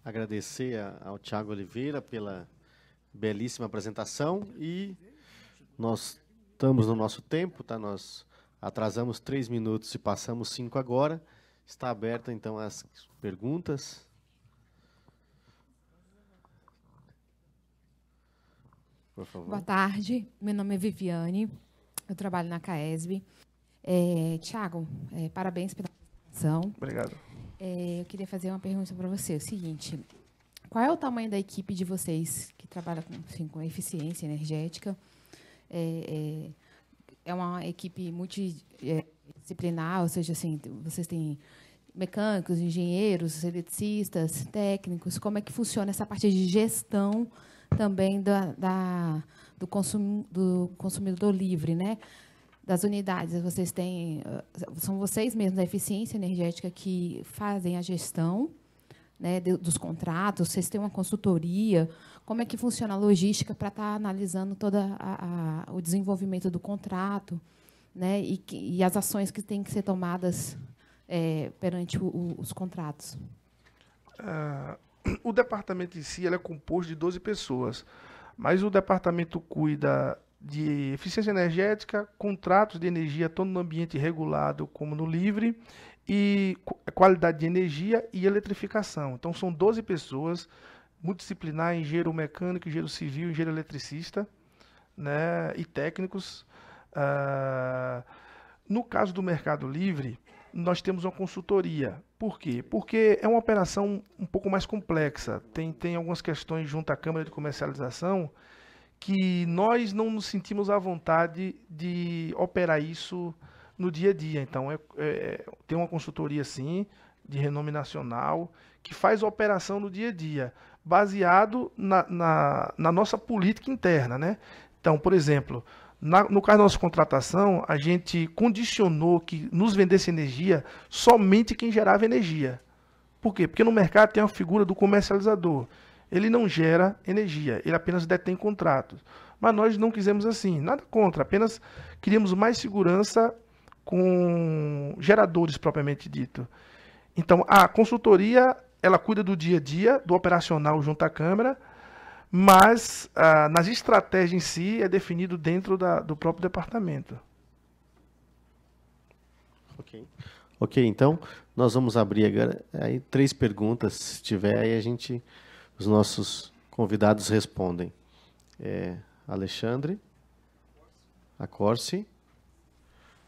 agradecer ao Thiago Oliveira pela belíssima apresentação e nós estamos no nosso tempo, tá? Nós atrasamos 3 minutos e passamos 5 agora. Está aberta, então, as perguntas. Por favor. Boa tarde, meu nome é Viviane, eu trabalho na CAESB. Thiago, parabéns pela apresentação. Obrigado. Eu queria fazer uma pergunta para você. É o seguinte, qual é o tamanho da equipe de vocês que trabalha com eficiência energética? É uma equipe multidisciplinar, ou seja, assim, vocês têm mecânicos, engenheiros, eletricistas, técnicos. Como é que funciona essa parte de gestão também do consumidor livre, né? Das unidades? Vocês têm, são vocês mesmos da eficiência energética que fazem a gestão, né, dos contratos? Vocês têm uma consultoria? Como é que funciona a logística para estar analisando todo o desenvolvimento do contrato, né, e as ações que têm que ser tomadas perante os contratos? O departamento em si é composto de 12 pessoas, mas o departamento cuida de eficiência energética, contratos de energia, tanto no ambiente regulado como no livre, e qualidade de energia e eletrificação. Então, são 12 pessoas, multidisciplinar, engenheiro mecânico, engenheiro civil, engenheiro eletricista, né, e técnicos. No caso do Mercado Livre, nós temos uma consultoria. Por quê? Porque é uma operação um pouco mais complexa. Tem algumas questões junto à Câmara de Comercialização que nós não nos sentimos à vontade de operar isso no dia a dia. Então, tem uma consultoria, sim, de renome nacional, que faz a operação no dia a dia, baseado na nossa política interna, né? Então, por exemplo, no caso da nossa contratação, a gente condicionou que nos vendesse energia somente quem gerava energia. Por quê? Porque no mercado tem a figura do comercializador. Ele não gera energia, ele apenas detém contratos. Mas nós não quisemos assim, nada contra, apenas queríamos mais segurança com geradores propriamente dito. Então, a consultoria, ela cuida do dia a dia, do operacional junto à Câmara, mas nas estratégias em si é definido dentro do próprio departamento. Ok, então nós vamos abrir agora aí 3 perguntas, se tiver, aí os nossos convidados respondem. Alexandre, Acorce,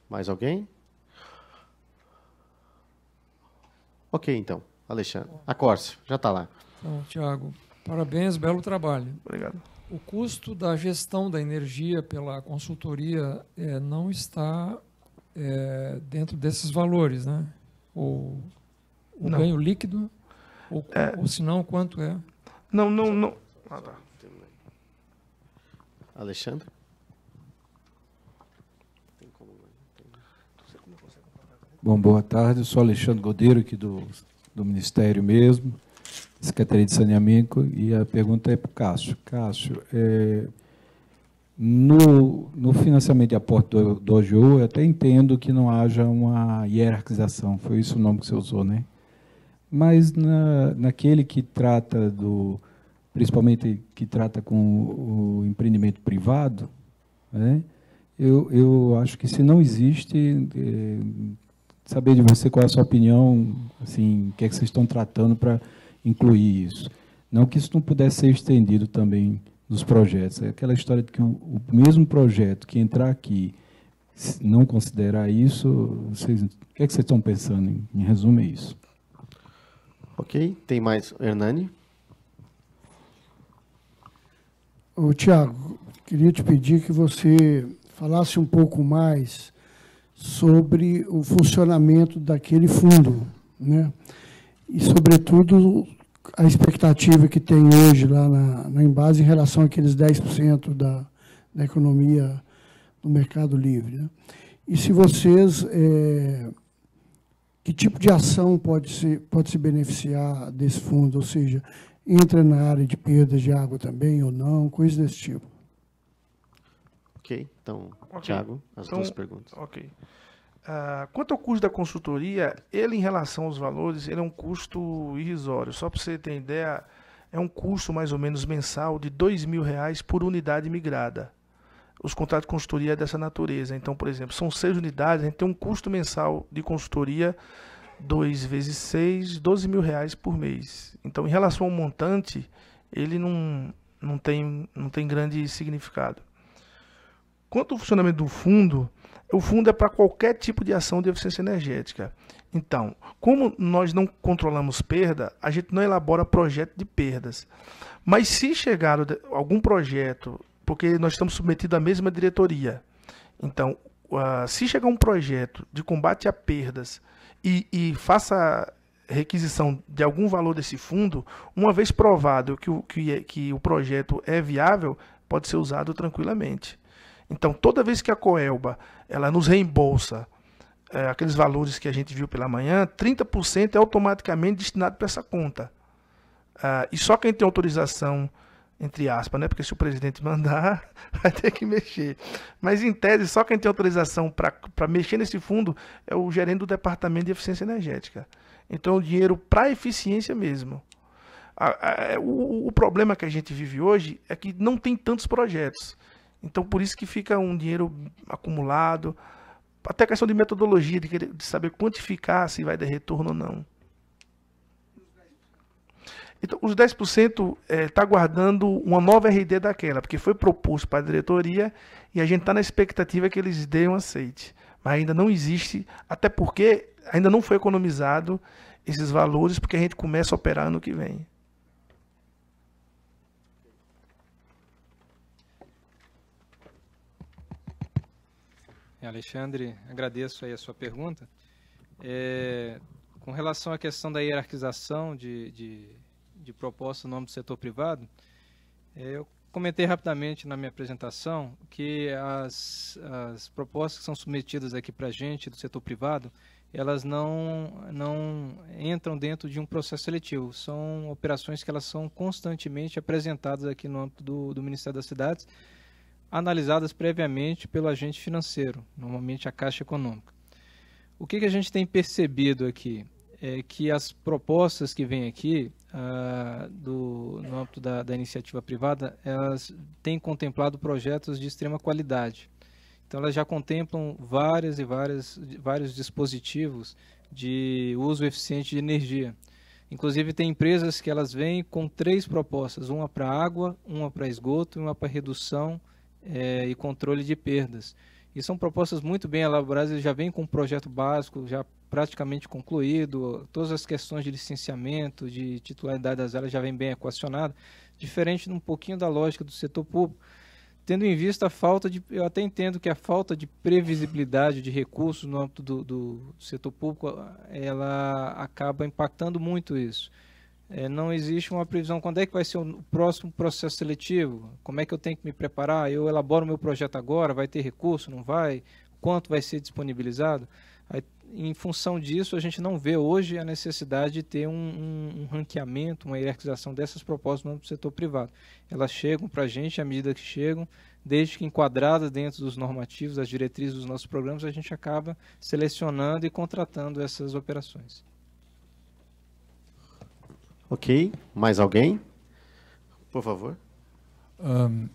mais alguém? Ok, então, Alexandre. Acorce, já está lá. Então, Thiago, parabéns, belo trabalho. Obrigado. O custo da gestão da energia pela consultoria não está dentro desses valores, né? O ganho líquido, ou se não, quanto é? Não. Ah, tá. Alexandre? Bom, boa tarde. Eu sou Alexandre Godeiro, aqui do Ministério mesmo, Secretaria de Saneamento, e a pergunta é para o Cássio. Cássio, no financiamento de aporte do OGU, eu até entendo que não haja uma hierarquização, foi isso o nome que você usou, né? Mas naquele que trata principalmente que trata com o empreendimento privado, né, eu acho que se não existe, saber de você qual é a sua opinião, assim, o que é que vocês estão tratando para incluir isso. Não que isso não pudesse ser estendido também nos projetos. É aquela história de que o mesmo projeto que entrar aqui, não considerar isso, o que é que vocês estão pensando? Em resumo, é isso. Ok, tem mais, Hernani? Tiago, queria te pedir que você falasse um pouco mais sobre o funcionamento daquele fundo, né? E, sobretudo, a expectativa que tem hoje lá na Embase em relação àqueles 10% da economia do Mercado Livre, né? E se vocês... que tipo de ação pode se beneficiar desse fundo? Ou seja, entra na área de perdas de água também ou não? Coisas desse tipo. Ok, então, Thiago, as 2 perguntas. Ok. Quanto ao custo da consultoria, ele em relação aos valores, ele é um custo irrisório. Só para você ter ideia, é um custo mais ou menos mensal de R$2.000 por unidade migrada. Os contratos de consultoria é dessa natureza. Então, por exemplo, são 6 unidades, a gente tem um custo mensal de consultoria 2 vezes 6, R$12.000 por mês. Então, em relação ao montante, ele não tem grande significado. Quanto ao funcionamento do fundo, o fundo é para qualquer tipo de ação de eficiência energética. Então, como nós não controlamos perda, a gente não elabora projeto de perdas. Mas se chegar algum projeto, porque nós estamos submetidos à mesma diretoria, então, se chegar um projeto de combate a perdas e faça requisição de algum valor desse fundo, uma vez provado que o projeto é viável, pode ser usado tranquilamente. Então, toda vez que a Coelba ela nos reembolsa aqueles valores que a gente viu pela manhã, 30% é automaticamente destinado para essa conta. E só quem tem autorização, entre aspas, né? Porque se o presidente mandar, vai ter que mexer. Mas, em tese, só quem tem autorização para mexer nesse fundo é o gerente do Departamento de Eficiência Energética. Então, é um dinheiro para eficiência mesmo. O problema que a gente vive hoje é que não tem tantos projetos. Então, por isso que fica um dinheiro acumulado. Até a questão de metodologia, de saber quantificar se vai dar retorno ou não. Então, os 10% está guardando uma nova RD daquela, porque foi proposto para a diretoria e a gente está na expectativa que eles deem um aceite. Mas ainda não existe, até porque ainda não foi economizado esses valores, porque a gente começa a operar ano que vem. Alexandre, agradeço aí a sua pergunta. Com relação à questão da hierarquização de proposta no âmbito do setor privado, eu comentei rapidamente na minha apresentação que as propostas que são submetidas aqui para a gente do setor privado, elas não entram dentro de um processo seletivo. São operações que elas são constantemente apresentadas aqui no âmbito do Ministério das Cidades, analisadas previamente pelo agente financeiro, normalmente a Caixa Econômica. O que a gente tem percebido aqui é que as propostas que vêm aqui no âmbito da iniciativa privada, elas têm contemplado projetos de extrema qualidade. Então, elas já contemplam vários dispositivos de uso eficiente de energia. Inclusive, tem empresas que elas vêm com 3 propostas, uma para água, uma para esgoto e uma para redução e controle de perdas. E são propostas muito bem elaboradas, eles já vêm com um projeto básico, já praticamente concluído, todas as questões de licenciamento, de titularidade das áreas já vêm bem equacionadas, diferente um pouquinho da lógica do setor público, tendo em vista a falta de, eu até entendo que a falta de previsibilidade de recursos no âmbito do setor público, ela acaba impactando muito isso. Não existe uma previsão, quando é que vai ser o próximo processo seletivo, como é que eu tenho que me preparar, eu elaboro meu projeto agora, vai ter recurso, não vai, quanto vai ser disponibilizado? Aí, em função disso, a gente não vê hoje a necessidade de ter um ranqueamento, uma hierarquização dessas propostas no setor privado. Elas chegam para a gente à medida que chegam, desde que enquadradas dentro dos normativos, das diretrizes dos nossos programas, a gente acaba selecionando e contratando essas operações. Ok, mais alguém? Por favor.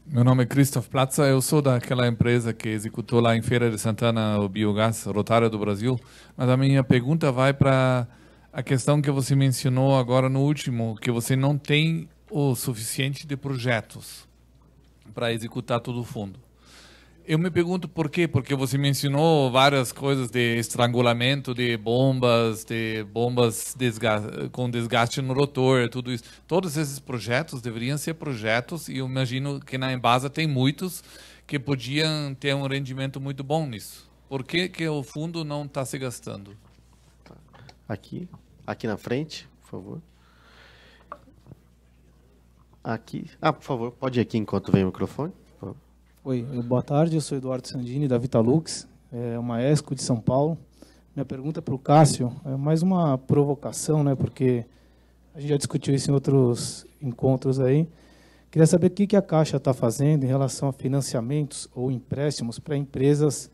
Meu nome é Christoph Platzer, eu sou daquela empresa que executou lá em Feira de Santana o biogás rotário do Brasil, mas a minha pergunta vai para a questão que você mencionou agora no último, que você não tem o suficiente de projetos para executar todo o fundo. Eu me pergunto por quê, porque você mencionou várias coisas de estrangulamento de bombas com desgaste no rotor, tudo isso. Todos esses projetos deveriam ser projetos, e eu imagino que na Embasa tem muitos que podiam ter um rendimento muito bom nisso. Por que o fundo não está se gastando? Aqui na frente, por favor. Aqui. Por favor, pode ir aqui enquanto vem o microfone. Oi, boa tarde, eu sou Eduardo Sandini, da Vitalux, uma ESCO de São Paulo. Minha pergunta para o Cássio é mais uma provocação, né, porque a gente já discutiu isso em outros encontros aí. Queria saber o que a Caixa está fazendo em relação a financiamentos ou empréstimos para empresas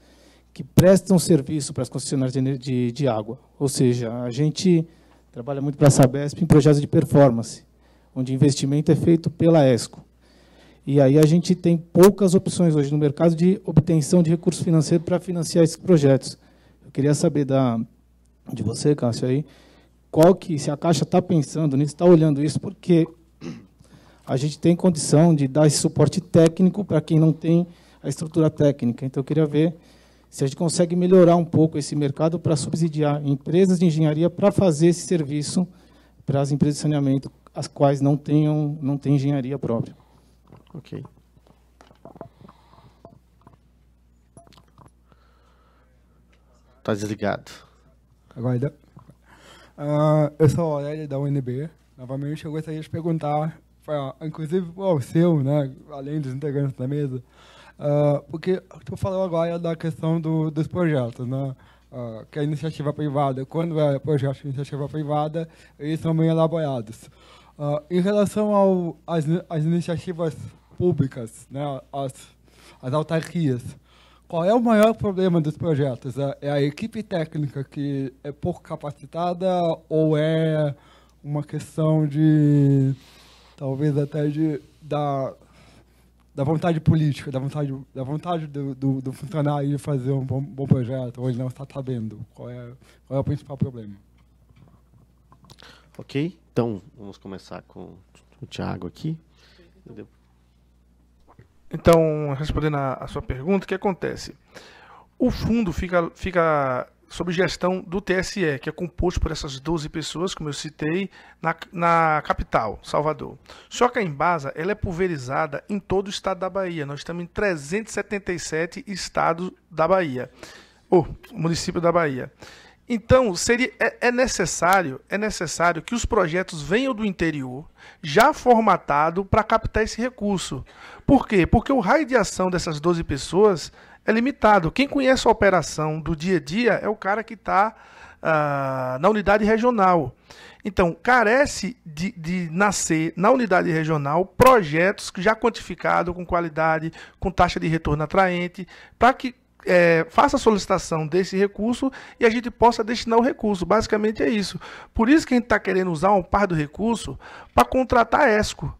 que prestam serviço para as concessionárias de água. Ou seja, a gente trabalha muito para a Sabesp em projetos de performance, onde o investimento é feito pela ESCO. E aí a gente tem poucas opções hoje no mercado de obtenção de recursos financeiros para financiar esses projetos. Eu queria saber de você, Cássio, aí, se a Caixa está pensando nisso, está olhando isso, porque a gente tem condição de dar esse suporte técnico para quem não tem a estrutura técnica. Então, eu queria ver se a gente consegue melhorar um pouco esse mercado para subsidiar empresas de engenharia para fazer esse serviço para as empresas de saneamento, as quais não têm engenharia própria. Ok. Está desligado. Agora, eu sou o Aurélio da UNB. Novamente, eu gostaria de perguntar, inclusive ao seu, né, além dos integrantes da mesa, porque tu falou agora da questão dos projetos, né, que a iniciativa privada, quando é projeto de iniciativa privada, eles são bem elaborados. Em relação às iniciativas públicas, né, as autarquias, qual é o maior problema dos projetos? É a equipe técnica que é pouco capacitada ou é uma questão de, talvez até da vontade política, da vontade do funcionário de fazer um bom projeto, ou ele não está sabendo? Qual é o principal problema? Ok, então vamos começar com o Thiago aqui. Então, respondendo a sua pergunta, o que acontece? O fundo fica sob gestão do TSE, que é composto por essas 12 pessoas, como eu citei, na capital, Salvador. Só que a Embasa ela é pulverizada em todo o estado da Bahia. Nós estamos em 377 estados da Bahia, município da Bahia. Então, é necessário que os projetos venham do interior, já formatado para captar esse recurso. Por quê? Porque o raio de ação dessas 12 pessoas é limitado. Quem conhece a operação do dia a dia é o cara que está na unidade regional. Então, carece de nascer na unidade regional projetos já quantificados, com qualidade, com taxa de retorno atraente, para que faça a solicitação desse recurso e a gente possa destinar o recurso. Basicamente é isso. Por isso que a gente está querendo usar um par do recurso para contratar a ESCO,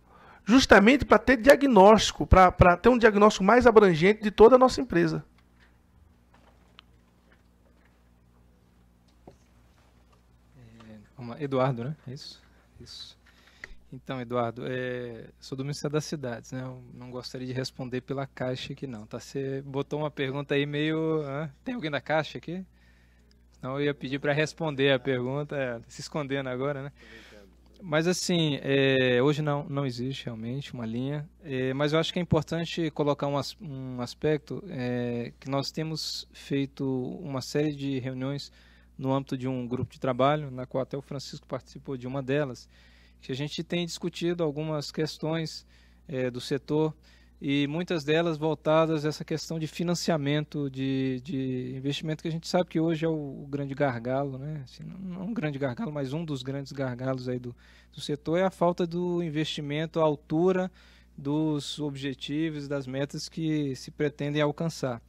justamente para ter diagnóstico, para ter um diagnóstico mais abrangente de toda a nossa empresa. Eduardo, né? Isso. Então, Eduardo, sou do Ministério das Cidades, né? Eu não gostaria de responder pela Caixa aqui, não. Tá? Você botou uma pergunta aí meio... Tem alguém da Caixa aqui? Não, eu ia pedir para responder a pergunta, se escondendo agora, né? Mas, assim, hoje não existe realmente uma linha, mas eu acho que é importante colocar um aspecto que nós temos feito uma série de reuniões no âmbito de um grupo de trabalho, na qual até o Francisco participou de uma delas, que a gente tem discutido algumas questões do setor e muitas delas voltadas a essa questão de financiamento, de investimento, que a gente sabe que hoje é o grande gargalo, né? Assim, não um grande gargalo, mas um dos grandes gargalos aí do setor é a falta do investimento à altura dos objetivos, das metas que se pretendem alcançar.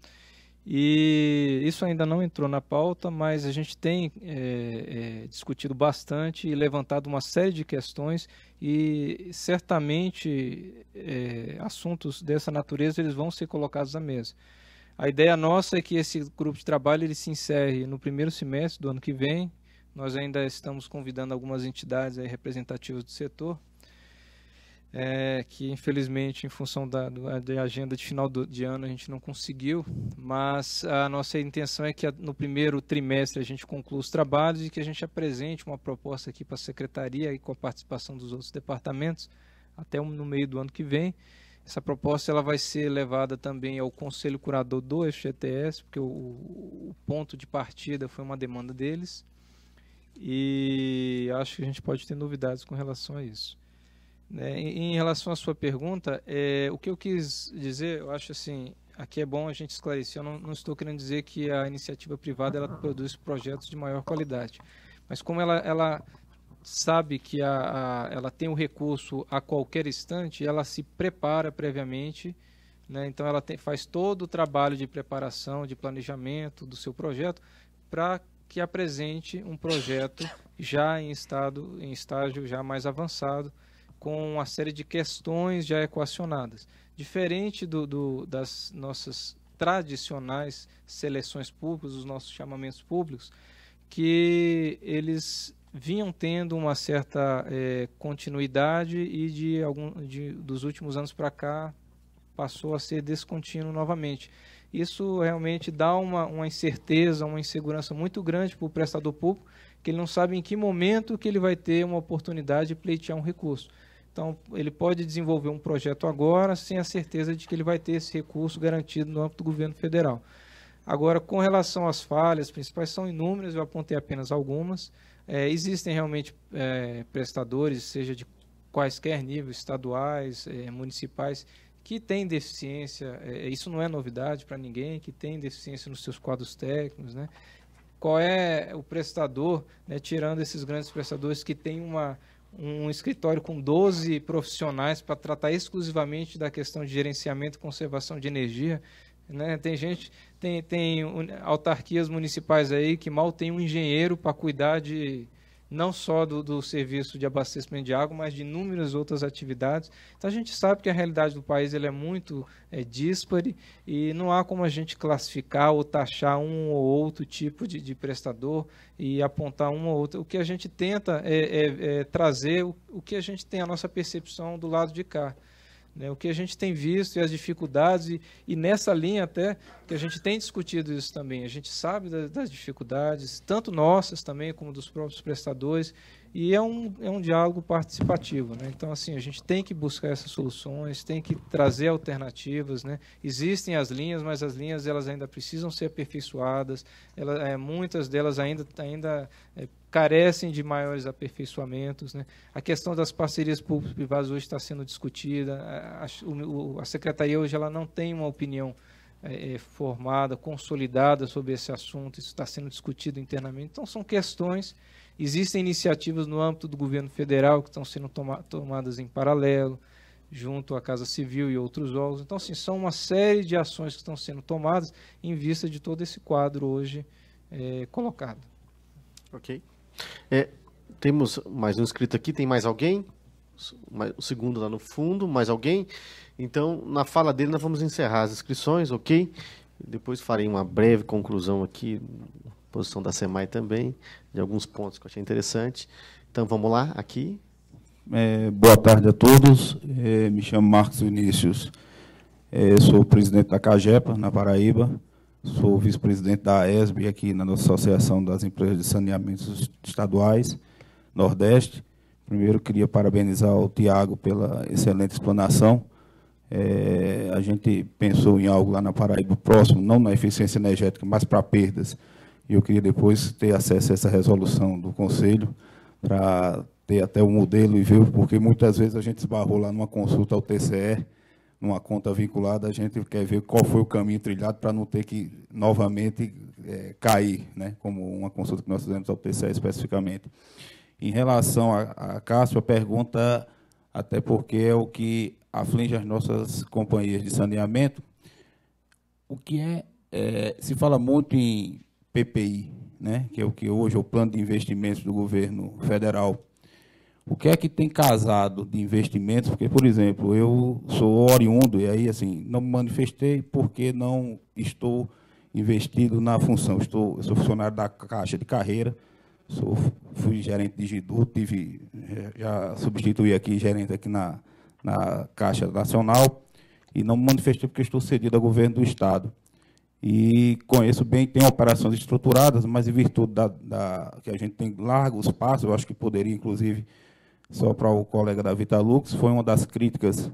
E isso ainda não entrou na pauta, mas a gente tem discutido bastante e levantado uma série de questões e certamente assuntos dessa natureza eles vão ser colocados à mesa. A ideia nossa é que esse grupo de trabalho ele se encerre no primeiro semestre do ano que vem. Nós ainda estamos convidando algumas entidades aí representativas do setor, que infelizmente em função da agenda de final de ano a gente não conseguiu, mas a nossa intenção é que no primeiro trimestre a gente conclua os trabalhos e que a gente apresente uma proposta aqui para a Secretaria e com a participação dos outros departamentos até no meio do ano que vem. Essa proposta ela vai ser levada também ao Conselho Curador do FGTS, porque o ponto de partida foi uma demanda deles e acho que a gente pode ter novidades com relação a isso. Em relação à sua pergunta, o que eu quis dizer, eu acho assim, aqui é bom a gente esclarecer, eu não estou querendo dizer que a iniciativa privada ela produz projetos de maior qualidade, mas como ela sabe que ela tem o recurso a qualquer instante, ela se prepara previamente, né? Então ela faz todo o trabalho de preparação, de planejamento do seu projeto para que apresente um projeto já em estágio já mais avançado, com uma série de questões já equacionadas. Diferente das nossas tradicionais seleções públicas, os nossos chamamentos públicos, que eles vinham tendo uma certa continuidade e dos últimos anos para cá passou a ser descontínuo novamente. Isso realmente dá uma incerteza, uma insegurança muito grande para o prestador público, que ele não sabe em que momento que ele vai ter uma oportunidade de pleitear um recurso. Então, ele pode desenvolver um projeto agora sem a certeza de que ele vai ter esse recurso garantido no âmbito do governo federal. Agora, com relação às falhas principais, são inúmeras, eu apontei apenas algumas. Existem realmente prestadores, seja de quaisquer níveis, estaduais, municipais, que têm deficiência, isso não é novidade para ninguém, que tem deficiência nos seus quadros técnicos, né? Qual é o prestador, né, tirando esses grandes prestadores que tem um escritório com 12 profissionais para tratar exclusivamente da questão de gerenciamento e conservação de energia, né? Tem autarquias municipais aí que mal tem um engenheiro para cuidar não só do serviço de abastecimento de água, mas de inúmeras outras atividades. Então a gente sabe que a realidade do país ele é muito díspare e não há como a gente classificar ou taxar um ou outro tipo de prestador e apontar um ou outro. O que a gente tenta é trazer o que a gente tem, a nossa percepção do lado de cá, né? O que a gente tem visto e as dificuldades, e nessa linha até que a gente tem discutido isso também. A gente sabe das dificuldades, tanto nossas também, como dos próprios prestadores, e é um diálogo participativo, né? Então, assim, a gente tem que buscar essas soluções, tem que trazer alternativas, né? Existem as linhas, mas as linhas elas ainda precisam ser aperfeiçoadas, muitas delas ainda carecem de maiores aperfeiçoamentos, né? A questão das parcerias público-privadas hoje está sendo discutida. A Secretaria hoje ela não tem uma opinião formada, consolidada sobre esse assunto. Isso está sendo discutido internamente. Então, são questões. Existem iniciativas no âmbito do governo federal que estão sendo tomadas em paralelo, junto à Casa Civil e outros órgãos. Então, assim, são uma série de ações que estão sendo tomadas em vista de todo esse quadro hoje colocado. Ok. Temos mais um inscrito aqui. Tem mais alguém? O segundo lá no fundo. Mais alguém? Então, na fala dele, nós vamos encerrar as inscrições, ok? Depois farei uma breve conclusão aqui, posição da SEMAI também, de alguns pontos que eu achei interessante. Então, vamos lá, aqui. Boa tarde a todos. Me chamo Marcos Vinícius. Sou presidente da CAGEPA, na Paraíba. Sou vice-presidente da AESB, aqui na nossa Associação das Empresas de Saneamentos Estaduais, Nordeste. Primeiro, queria parabenizar o Tiago pela excelente explanação. A gente pensou em algo lá na Paraíba próximo, não na eficiência energética, mas para perdas. E eu queria depois ter acesso a essa resolução do Conselho, para ter até o modelo e ver, porque muitas vezes a gente esbarrou lá numa consulta ao TCE, numa conta vinculada, a gente quer ver qual foi o caminho trilhado para não ter que novamente cair, né, como uma consulta que nós fizemos ao TCE especificamente. Em relação a Cássio, a pergunta, até porque é o que aflige as nossas companhias de saneamento, o que se fala muito em PPI, né, que é o que hoje é o Plano de Investimentos do governo federal. O que é que tem casado de investimentos? Porque, por exemplo, eu sou oriundo, e aí, assim, não me manifestei porque não estou investido na função. Eu sou funcionário da Caixa de carreira, fui gerente de GIDU, já substituí aqui gerente aqui na Caixa Nacional, e não me manifestei porque estou cedido ao governo do Estado. E conheço bem, tem operações estruturadas, mas em virtude que a gente tem largos passos, eu acho que poderia, inclusive, só para o colega da Vitalux, foi uma das críticas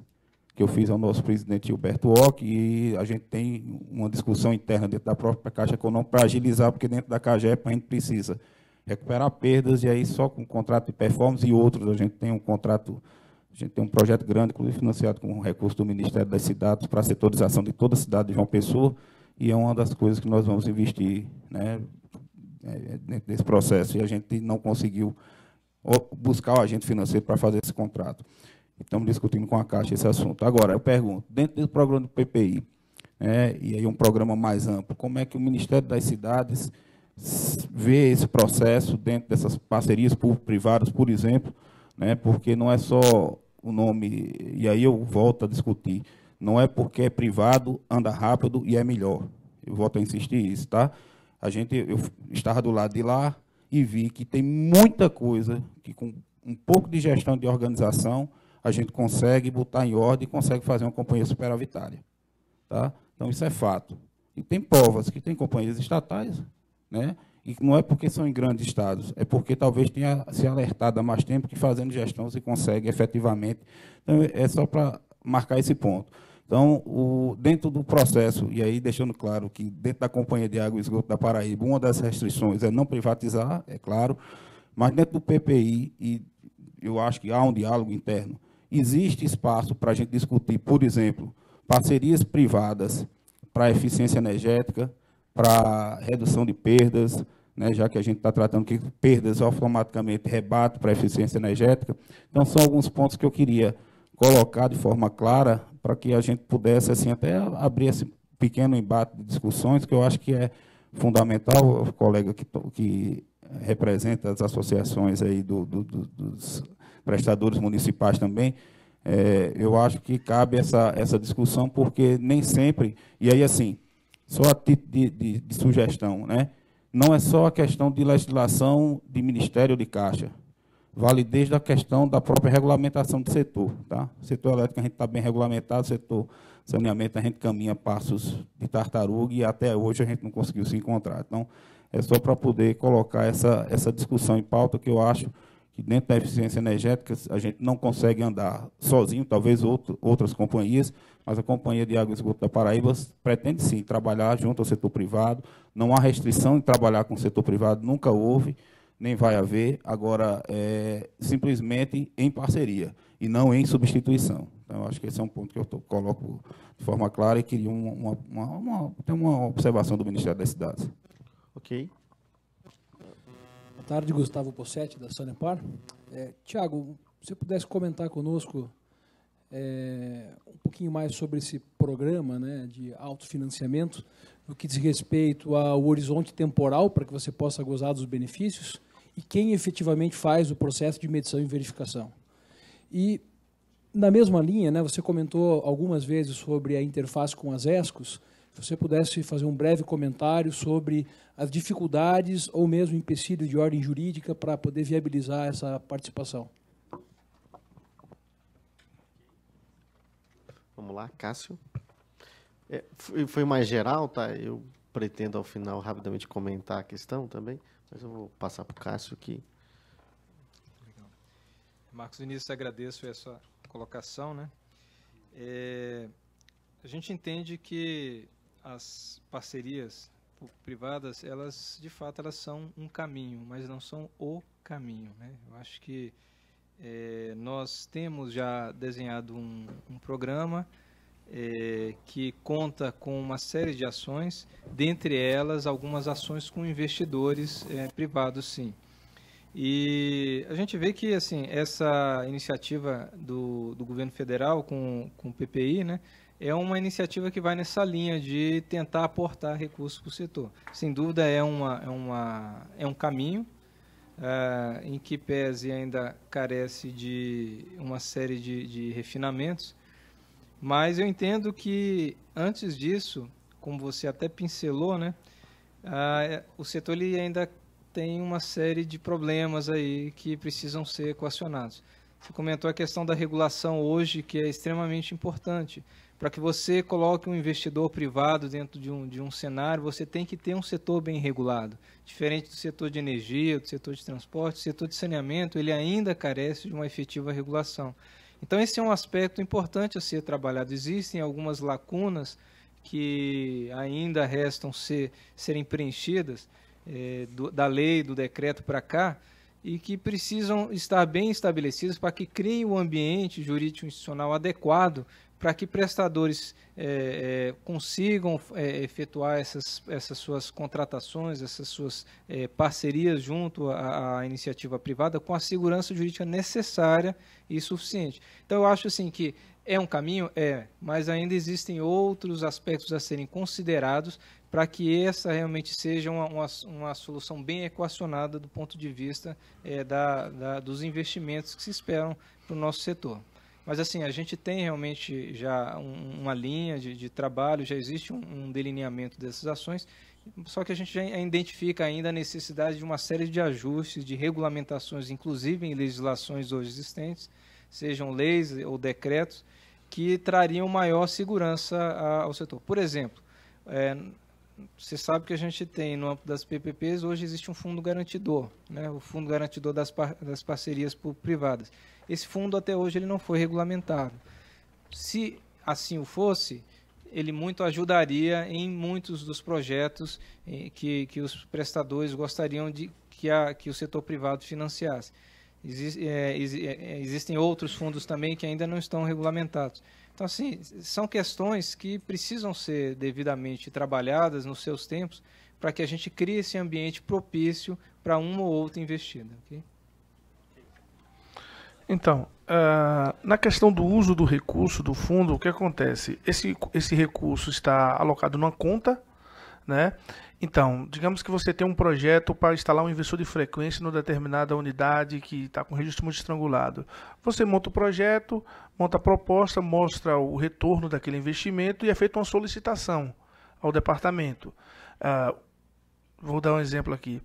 que eu fiz ao nosso presidente Gilberto Ock, e a gente tem uma discussão interna dentro da própria Caixa Econômica para agilizar, porque dentro da CAGEP a gente precisa recuperar perdas, e aí só com contrato de performance e outros, a gente tem um projeto grande, inclusive financiado com recurso do Ministério das Cidades, para a setorização de toda a cidade de João Pessoa, e é uma das coisas que nós vamos investir, né, dentro desse processo, e a gente não conseguiu buscar o agente financeiro para fazer esse contrato. Estamos discutindo com a Caixa esse assunto. Agora, eu pergunto, dentro do programa do PPI, e aí um programa mais amplo, como é que o Ministério das Cidades vê esse processo dentro dessas parcerias público-privadas, por exemplo, porque não é só o nome, e aí eu volto a discutir, não é porque é privado, anda rápido e é melhor. Eu volto a insistir isso, tá? Eu estava do lado de lá e vi que tem muita coisa que, com um pouco de gestão de organização, a gente consegue botar em ordem e consegue fazer uma companhia superavitária. Tá? Então, isso é fato. E tem provas que tem companhias estatais, e não é porque são em grandes estados, é porque talvez tenha se alertado há mais tempo que fazendo gestão se consegue efetivamente. Então, é só para marcar esse ponto. Então, dentro do processo, e aí deixando claro que dentro da Companhia de Água e Esgoto da Paraíba, uma das restrições é não privatizar, é claro, mas dentro do PPI, e eu acho que há um diálogo interno, existe espaço para a gente discutir, por exemplo, parcerias privadas para eficiência energética, para redução de perdas, já que a gente está tratando que perdas automaticamente rebate para a eficiência energética. Então, são alguns pontos que eu queria colocar de forma clara para que a gente pudesse assim, até abrir esse pequeno embate de discussões, que eu acho que é fundamental. O colega que representa as associações aí dos prestadores municipais também, eu acho que cabe essa discussão, porque nem sempre, e aí assim, só a título de sugestão, não é só a questão de legislação de Ministério ou de Caixa, vale desde a questão da própria regulamentação do setor. Tá? O setor elétrico a gente está bem regulamentado, o setor saneamento a gente caminha passos de tartaruga e até hoje a gente não conseguiu se encontrar. Então, é só para poder colocar essa discussão em pauta, que eu acho que dentro da eficiência energética a gente não consegue andar sozinho, talvez outras companhias, mas a Companhia de Água e Esgoto da Paraíba pretende sim trabalhar junto ao setor privado, não há restrição em trabalhar com o setor privado, nunca houve, nem vai haver, agora simplesmente em parceria e não em substituição. Então, eu acho que esse é um ponto que eu coloco de forma clara e queria uma observação do Ministério das Cidades. Ok. Boa tarde, Gustavo Possetti, da Sanepar. Tiago, se você pudesse comentar conosco um pouquinho mais sobre esse programa de autofinanciamento, no que diz respeito ao horizonte temporal para que você possa gozar dos benefícios e quem efetivamente faz o processo de medição e verificação. E, na mesma linha, você comentou algumas vezes sobre a interface com as ESCOs, se você pudesse fazer um breve comentário sobre as dificuldades ou mesmo empecilhos de ordem jurídica para poder viabilizar essa participação. Vamos lá, Cássio. Foi mais geral, tá? Eu pretendo, ao final, rapidamente comentar a questão também, mas eu vou passar para o Cássio aqui. Legal. Marcos Vinícius, agradeço essa colocação. A gente entende que as parcerias privadas, elas, de fato, elas são um caminho, mas não são o caminho. Eu acho que nós temos já desenhado um programa que conta com uma série de ações, dentre elas algumas ações com investidores privados, sim. E a gente vê que assim, essa iniciativa do governo federal com o PPI, é uma iniciativa que vai nessa linha de tentar aportar recursos para o setor. Sem dúvida é um caminho em que pese ainda carece de uma série de refinamentos, mas eu entendo que, antes disso, como você até pincelou, o setor ele ainda tem uma série de problemas aí que precisam ser equacionados. Você comentou a questão da regulação hoje, que é extremamente importante. Para que você coloque um investidor privado dentro de um cenário, você tem que ter um setor bem regulado. Diferente do setor de energia, do setor de transporte, o setor de saneamento, ele ainda carece de uma efetiva regulação. Então, esse é um aspecto importante a ser trabalhado. Existem algumas lacunas que ainda restam serem preenchidas da lei, do decreto para cá, e que precisam estar bem estabelecidas para que criem um ambiente jurídico institucional adequado para que prestadores consigam efetuar essas suas contratações, essas suas parcerias junto à iniciativa privada com a segurança jurídica necessária e suficiente. Então, eu acho assim que é um caminho? Mas ainda existem outros aspectos a serem considerados para que essa realmente seja uma solução bem equacionada do ponto de vista dos investimentos que se esperam para o nosso setor. Mas, assim, a gente tem realmente já uma linha de trabalho, já existe um delineamento dessas ações, só que a gente já identifica ainda a necessidade de uma série de ajustes, de regulamentações, inclusive em legislações hoje existentes, sejam leis ou decretos, que trariam maior segurança ao setor. Por exemplo, você sabe que a gente tem, no âmbito das PPPs, hoje existe um fundo garantidor, né? O fundo garantidor das parcerias privadas. Esse fundo, até hoje, ele não foi regulamentado. Se assim o fosse, ele muito ajudaria em muitos dos projetos que os prestadores gostariam de que o setor privado financiasse. Existem outros fundos também que ainda não estão regulamentados. Então, assim, são questões que precisam ser devidamente trabalhadas nos seus tempos para que a gente crie esse ambiente propício para uma ou outra investida. Okay? Então, na questão do uso do recurso do fundo, o que acontece? Esse recurso está alocado numa conta, né? Então, digamos que você tem um projeto para instalar um inversor de frequência numa determinada unidade que está com registro multiestrangulado. Você monta o projeto, monta a proposta, mostra o retorno daquele investimento e é feita uma solicitação ao departamento. Vou dar um exemplo aqui.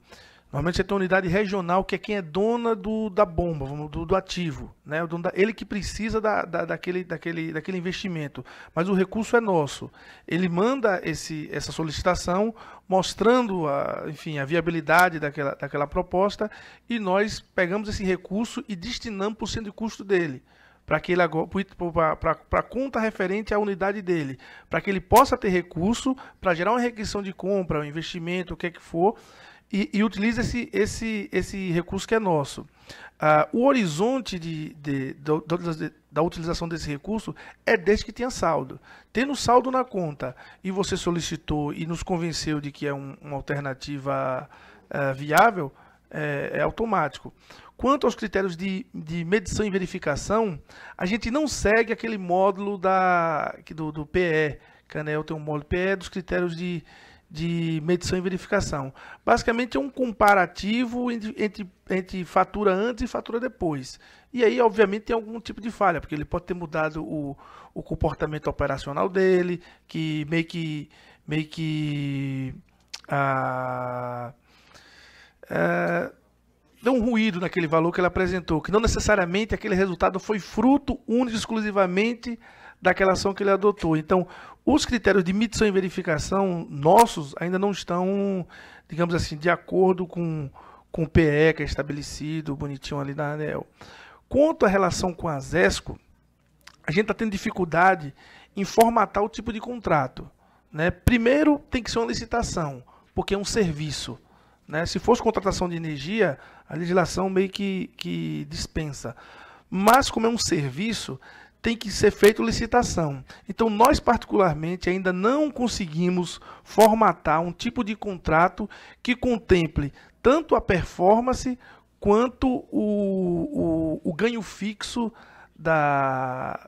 Normalmente você tem uma unidade regional que é quem é dona da bomba, do ativo, né? Ele que precisa daquele investimento, mas o recurso é nosso. Ele manda essa solicitação mostrando a viabilidade daquela proposta e nós pegamos esse recurso e destinamos para o centro de custo dele, para a conta referente à unidade dele, para que ele possa ter recurso para gerar uma requisição de compra, um investimento, o que é que for, e utiliza esse recurso que é nosso. O horizonte da utilização desse recurso é desde que tenha saldo. Tendo saldo na conta e você solicitou e nos convenceu de que é uma alternativa viável, é automático. Quanto aos critérios de medição e verificação, a gente não segue aquele módulo do PE, que a ANEEL tem um módulo PE dos critérios de medição e verificação. Basicamente é um comparativo entre fatura antes e fatura depois. E aí, obviamente, tem algum tipo de falha, porque ele pode ter mudado o comportamento operacional dele, que meio que deu um ruído naquele valor que ele apresentou, que não necessariamente aquele resultado foi fruto único e exclusivamente daquela ação que ele adotou. Então, os critérios de medição e verificação nossos ainda não estão, digamos assim, de acordo com o PE que é estabelecido, bonitinho ali na ANEEL. Quanto à relação com a ZESCO, a gente está tendo dificuldade em formatar o tipo de contrato, né? Primeiro, tem que ser uma licitação, porque é um serviço, né? Se fosse contratação de energia, a legislação meio que dispensa. Mas, como é um serviço, tem que ser feita licitação. Então, nós, particularmente, ainda não conseguimos formatar um tipo de contrato que contemple tanto a performance quanto o ganho fixo da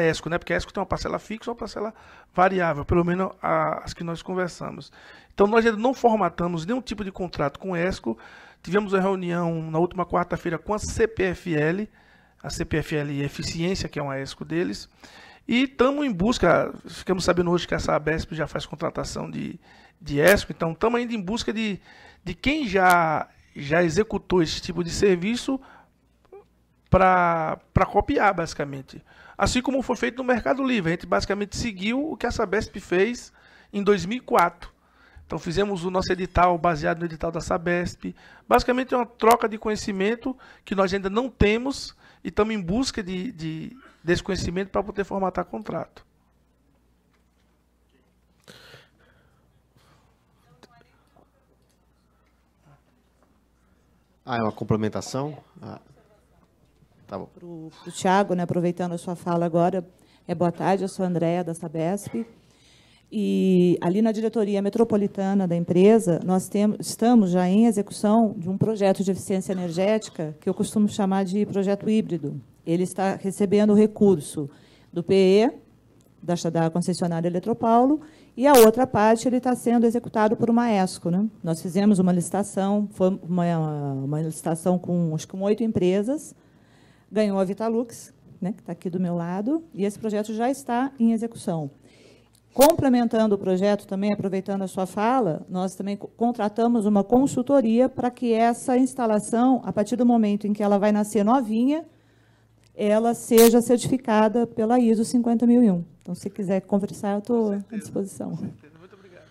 ESCO, né? Porque a ESCO tem uma parcela fixa e uma parcela variável, pelo menos as que nós conversamos. Então, nós ainda não formatamos nenhum tipo de contrato com a ESCO. Tivemos uma reunião na última quarta-feira com a CPFL, a CPFL Eficiência, que é uma ESCO deles, e estamos em busca, ficamos sabendo hoje que a Sabesp já faz contratação de ESCO, então estamos ainda em busca de quem já executou esse tipo de serviço para copiar, basicamente. Assim como foi feito no Mercado Livre, a gente basicamente seguiu o que a Sabesp fez em 2004. Então fizemos o nosso edital baseado no edital da Sabesp. Basicamente é uma troca de conhecimento que nós ainda não temos e estamos em busca desse conhecimento para poder formatar contrato. É uma complementação? Tá bom. Para o Thiago, né, aproveitando a sua fala agora, Boa tarde, eu sou a Andréa, da Sabesp. E ali na diretoria metropolitana da empresa, nós estamos já em execução de um projeto de eficiência energética que eu costumo chamar de projeto híbrido. Ele está recebendo recurso do PE, da concessionária Eletropaulo, e a outra parte ele está sendo executado por uma ESCO. Né? Nós fizemos uma licitação, foi uma licitação com, acho que, 8 empresas, ganhou a Vitalux, né, que está aqui do meu lado, e esse projeto já está em execução. Complementando o projeto, também aproveitando a sua fala, nós também contratamos uma consultoria para que essa instalação, a partir do momento em que ela vai nascer novinha, ela seja certificada pela ISO 50001. Então, se quiser conversar, eu estou à disposição. Muito obrigado.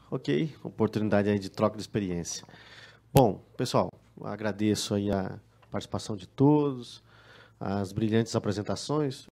Ok, oportunidade aí de troca de experiência. Bom, pessoal, agradeço aí a participação de todos, as brilhantes apresentações.